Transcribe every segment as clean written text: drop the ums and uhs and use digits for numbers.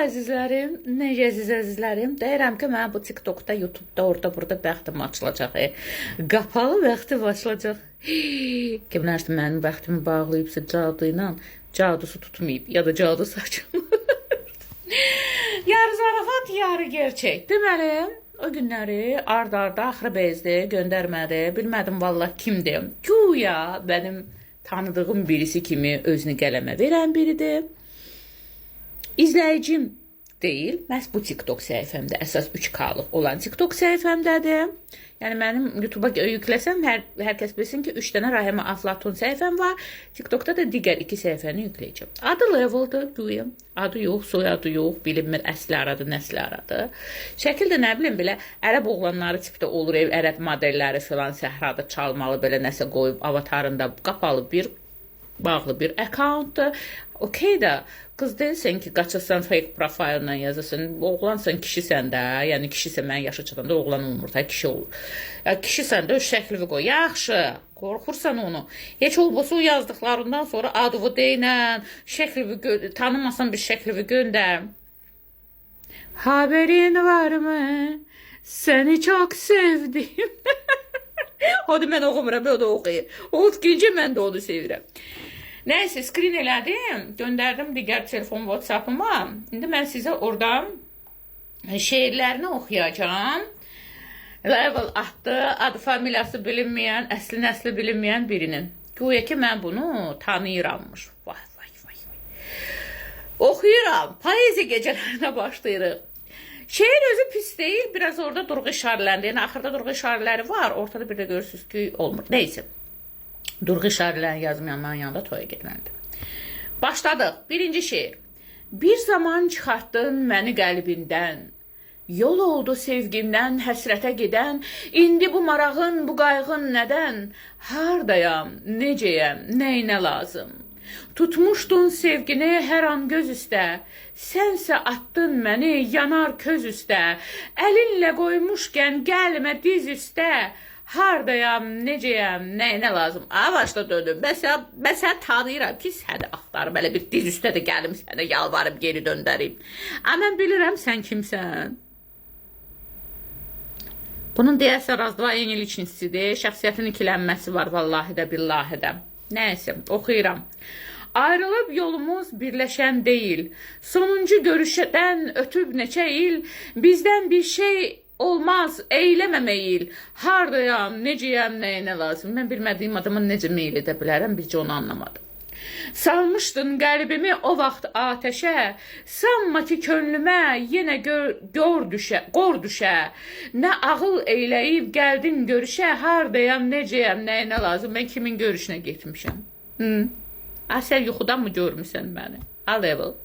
əzizlərim, necəsiz əzizlərim? Deyirəm ki, mən bu TikTokda, YouTube'da, orada, burada bəxtim açılacaq. Qapalı bəxtim açılacaq. Kimlərsə mənim bəxtimi bağlayıbsa cadı ilə, cadusu tutmayıb ya da cadı saçılır. Yarı zarafat, yarı gerçək. Deməli, o günləri ard-arda axırı bezdi, göndərmədi. Bilmədim vallah kimdir. Güya mənim tanıdığım birisi kimi özünü qələmə verən biridir. İzləyicim deyil, məhz bu TikTok səhifəmdə, əsas 3K-lıq olan TikTok səhifəmdədir. Yəni, mənim YouTube'a yükləsəm, hər kəs bilsin ki, 3 dənə Rahimə Aflatun səhifəm var. TikTokda da digər 2 səhifəni yükləyəcəm. Adı Level'dır, güya. Adı yox, soyadı yox, bilinmir, əsli aradı, nəsli aradı. Şəkil də nə bilim, belə ərəb oğlanları tipdə olur, ərəb modelləri filan səhrada çalmalı, belə nəsə qoyub, avatarında qapalı bir, bağlı bir accountdur. Okey də, qız deyilsən ki, qaçırsan fake profillə yazırsın, oğlansan kişisən də, yəni kişisən mən yaşı çatanda oğlan olmur, kişi olur. Kişisən də öz şəklivi qoy, yaxşı, qorxursan onu. Heç olmasa o yazdıqlarından sonra adını deyilən, şəklivi, tanımasan bir şəklivi göndər. Haberin var mı? Səni çox sevdim. O da mən oxumuram, o da oxuyur. O oxuyunca mən də onu sevirəm. Nəysə, screen elədim, göndərdim digər telefon WhatsApp-ıma. İndi mən sizə oradan şeirlərini oxuyacağım. Level atdı, adı familiyası bilinməyən, əsli nəsli bilinməyən birinin. Güya ki, mən bunu tanıyırammış. Vay, vay, vay, vay. Oxuyuram, poeziya gecələrinə başlayırıq. Şeir özü pis deyil, biraz orada durğu işarələndi. Yəni, axırda durğu işarələri var, ortada bir də görürsünüz ki, olmur. Neysə. Durğu işarələrini yazmayanların yanında toya getməlidir. Başladıq. Birinci şeir. Bir zaman çıxartdın məni qəlbindən, yol oldu sevgimdən həsrətə gedən, indi bu marağın, bu qayğın nədən? Hardayam, necəyəm, nəyinə lazım? Tutmuşdun sevgini hər an göz üstə, sənsə attın məni yanar köz üstə, əlinlə qoymuşkən gəlmə diz üstə, hardayam, necəyəm, nəyinə lazım? Başda döndüm. Mən səni tanıyıram ki, səni axtarım. Belə bir diz üstə də gəlim sənə, yalvarım, geri döndəreyim. Mən bilirəm sən kimsən. Bunun deyəsə Razdva İngilizcəsidir. Şəxsiyyətin ikilənməsi var, vallahi də, billahi də. Nəysə, oxuyuram. Ayrılıb yolumuz birləşən deyil. Sonuncu görüşdən ötüb neçə il, bizdən bir şey olmaz, eyləmə meyil. Hardayam, necəyəm, nəyinə lazım? Mən bilmədiyim adama necə meyil edə bilərəm, bircə onu anlamadım. Salmışdın qəlbimi o vaxt atəşə, sanma ki könlümə yenə qor düşə. Nə ağıl eyləyib gəldin görüşə, hardayam, necəyəm, nəyinə lazım? Mən kimin görüşünə getmişəm? Sən yuxudan mı görmüsən məni? Level.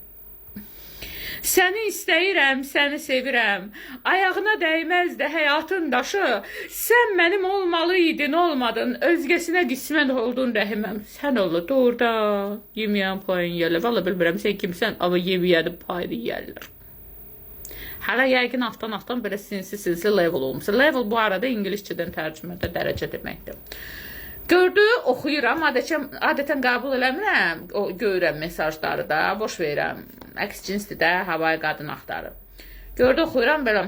Səni istəyirəm, səni sevirəm, ayağına dəyməz də həyatın daşı, sən mənim olmalıydın, olmadın, özgəsinə qismət oldun rəhiməm, sən olur, doğruda, yeməyən payın yerlər, valla bilmirəm, sən kimsən, amma yeməyənin payını yerlər. Hələ yəqin altdan belə sinsi level olmuşsa, level bu arada İngiliscədən tərcümədə dərəcə deməkdir. Gördü, oxuyuram, adətən qəbul eləmirəm, görürəm mesajları da, boş verirəm. Əks cinsli də havayı qadın axtarır. Gördü, oxuyuram, belə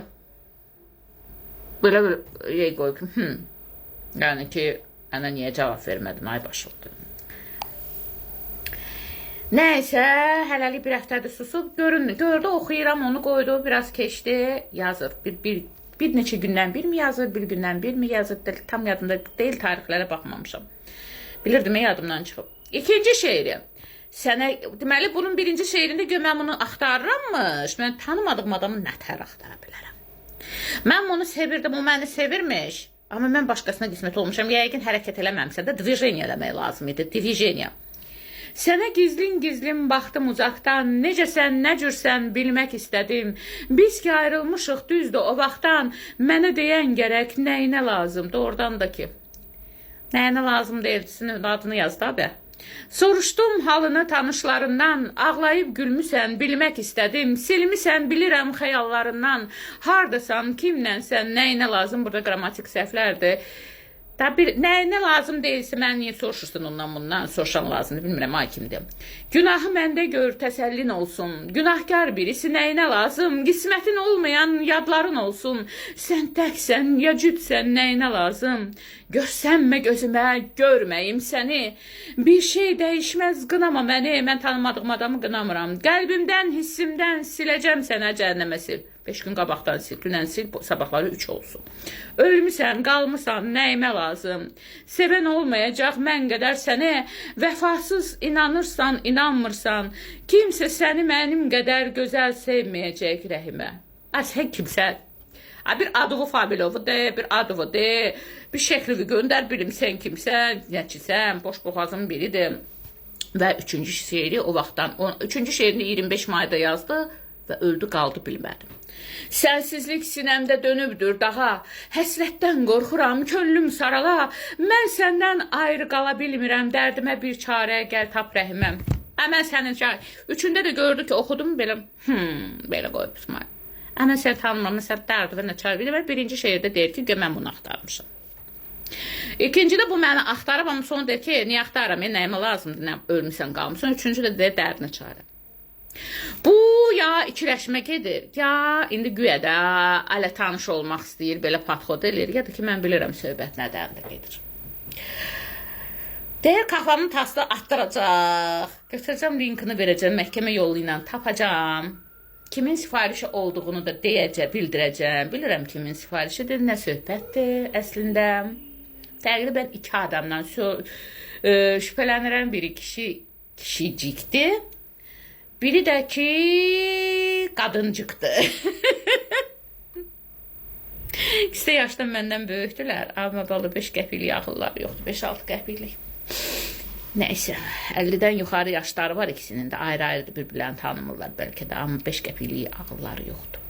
qoyub, yəni ki, mənə niyə cavab vermədin, ay başlıqdır. Nəysə, hələlik bir həftədir susub, gördü, oxuyuram, onu qoydu, biraz keçdi, yazır, bir neçə gündən bir mi yazır, bir gündən bir mi yazır, tam yadımda deyil, tarixlərə baxmamışam. Bilirdim, yadımdan çıxıb. İkinci şeiri. Deməli, bunun birinci şeirində mən bunu axtarırammış. Mən tanımadığım adamı nətər axtara bilərəm. Mən bunu sevirdim, o məni sevirmiş. Amma mən başqasına qismət olmuşam. Yəqin hərəkət eləməmsə də divijeniya eləmək lazım idi. Divijeniya. Sənə gizlin baxdım uzaqdan, necəsən, nə cürsən bilmək istədim. Biz ki ayrılmışıq düzdür o vaxtdan, mənə deyən gərək nəyinə lazımdır, oradan da ki. Nəyinə lazım deyilsin, adını yazdı abi. Soruşdum halını tanışlarından, ağlayıb gülmüsən, bilmək istədim. Silmisən, bilirəm xəyallarından, hardasan, kimlənsən, nəyinə lazım, burada qrammatik səhvlərdir. Da bir nə lazım deyilsə, mən niyə soruşursun ondan bundan, soruşan lazımdır, bilmirəm ay kimdir. Günahı məndə gör, təsəllin olsun. Günahkar birisi nəyinə lazım? Qismətin olmayan yadların olsun. Sən təksən, ya cütsən, nəyinə lazım? Görsənmə gözümə, görməyim səni. Bir şey dəyişməz, qınama məni. Mən tanımadığım adamı qınamıram. Qəlbimdən, hissimdən siləcəm sənə cəhənnəmə sil. 5 gün qabaqdan sil, dünən sil, sabahları 3 olsun. Ölmüsən, qalmısan, nəyimə lazım? Sevən olmayacaq mən qədər səni. Vəfasız inanırsan, inanmırsan. Kimsə səni mənim qədər gözəl sevməyəcək rəhimə. Sən kimsən? Bir adığı Fabilovu de, bir adığı de, bir şəklivi göndər, bilim sən kimsən, nəçisən, boş boğazın biridir. Və üçüncü şeiri o vaxtdan, üçüncü şeirini 25 mayda yazdı və öldü, qaldı, bilmədim. Sənsizlik sinəmdə dönübdür daha, həsrətdən qorxuram, könlüm sarala, mən səndən ayrı qala bilmirəm, dərdimə bir çarə, gəl tap rəhiməm. Mən sənin üçündə də gördü ki, oxudum belə, belə qoyub İsmail. Mən səni tanımam, sən dərdimə nə çarə bilməm. Birinci şeirdə deyir ki, mən bunu axtarmışam. İkincidə bu məni axtarıb, amma sonra deyir ki, niyə axtarım, nəyimə lazımdır, nə ölmüsən, qalmışsan. Üçüncü də deyir, dərdinə çarə. Bu ya ikiləşmə gedir, ya indi güya da ələ tanış olmaq istəyir, belə patxod edir, ya da ki, mən bilirəm söhbət nədən də gedir. Deyir, kafamın tasını atdıracaq, götürəcəm linkini verəcəm, məhkəmə yolu ilə tapacam. Kimin sifarişi olduğunu da deyəcəm, bildirəcəm. Bilirəm kimin sifarişidir, nə söhbətdir əslində. Təqribən 2 adamdan şübhələnirəm, biri kişicikdir. Biri də ki, qadıncıqdır. İkisi də yaşdan məndən böyükdülər. Amma balı 5 qəpiklik ağılları yoxdur, 5-6 qəpiklik. Nəysə, 50-dən yuxarı yaşları var ikisinin də, ayrı-ayrı bir-birlərini tanımırlar bəlkə də, amma 5 qəpiklik ağılları yoxdur.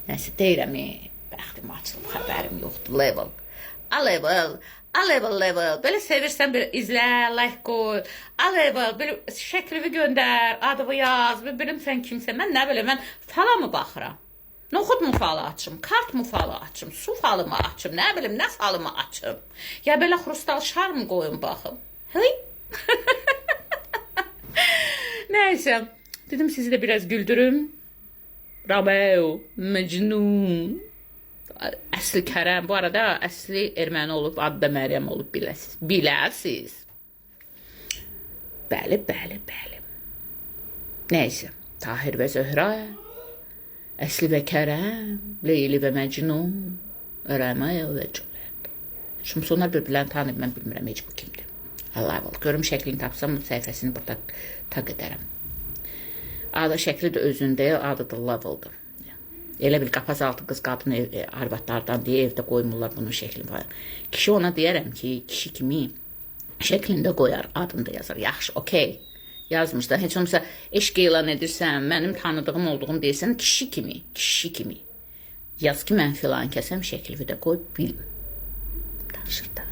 Nəysə, deyirəm, bəxtim açılıb, xəbərim yoxdur, level. A level. Belə sevirsən bir izlə, like qoy. A-level, belə şəklini göndər, adımı yaz, bilim sən kimsən. Mən nə bilim, mən fala mı baxıram? Noxud mu falı açım, kart mı falı açım, su falı mı açım, nə bilim, nə falı mı açım? Ya belə xrustal şar mı qoyum baxım? Hıy? Nəysə, dedim sizi də biraz güldürüm. Romeo, Mecnun. Əsli Kərəm, bu arada əsli erməni olub, adı da Məryəm olub, biləsiz. Bəli. Nəysə, Tahir və Zöhrə, Əsli və Kərəm, Leyli və Məcnun, Romeo və Juliet. Şimdi sonlar bir-birlərini tanıyıb, mən bilmirəm heç bu kimdir. Allah var, görüm şəklini tapsam, bu səhifəsini burada taq edərəm. Adı şəkli də özündə, adı da Level'dır. Elə bil qapaz altı qız qadın arvadlardan deyə evdə qoymurlar bunun şəklini var. Kişi ona deyərəm ki, kişi kimi şəklində qoyar, adını da yazar. Yaxşı, okey. Yazmışlar. Heç olmasa eşq elan edirsən, mənim tanıdığım olduğum deyirsən, kişi kimi. Yaz ki, mən filan kəsəm, şəkli də qoy, bilm. Danışır da.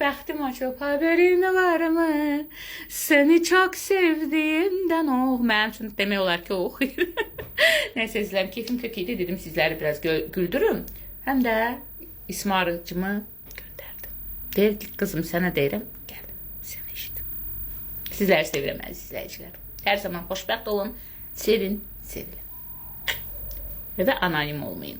Bəxtim açıb, haberin var mı? Səni çox sevdiyimdən mənim üçün demək olar ki, oxuyur. Nəysə, izləyəm, keyfim kök idi, dedim sizləri biraz güldürüm. Həm də İsmarıcımı göndərdim. Deyir ki, qızım, sənə deyirəm, gəl, sənə eşidim. Sizləri sevirəm, əziz izləyicilər. Hər zaman xoşbəxt olun, sevin, sevilin. Və anonim olmayın.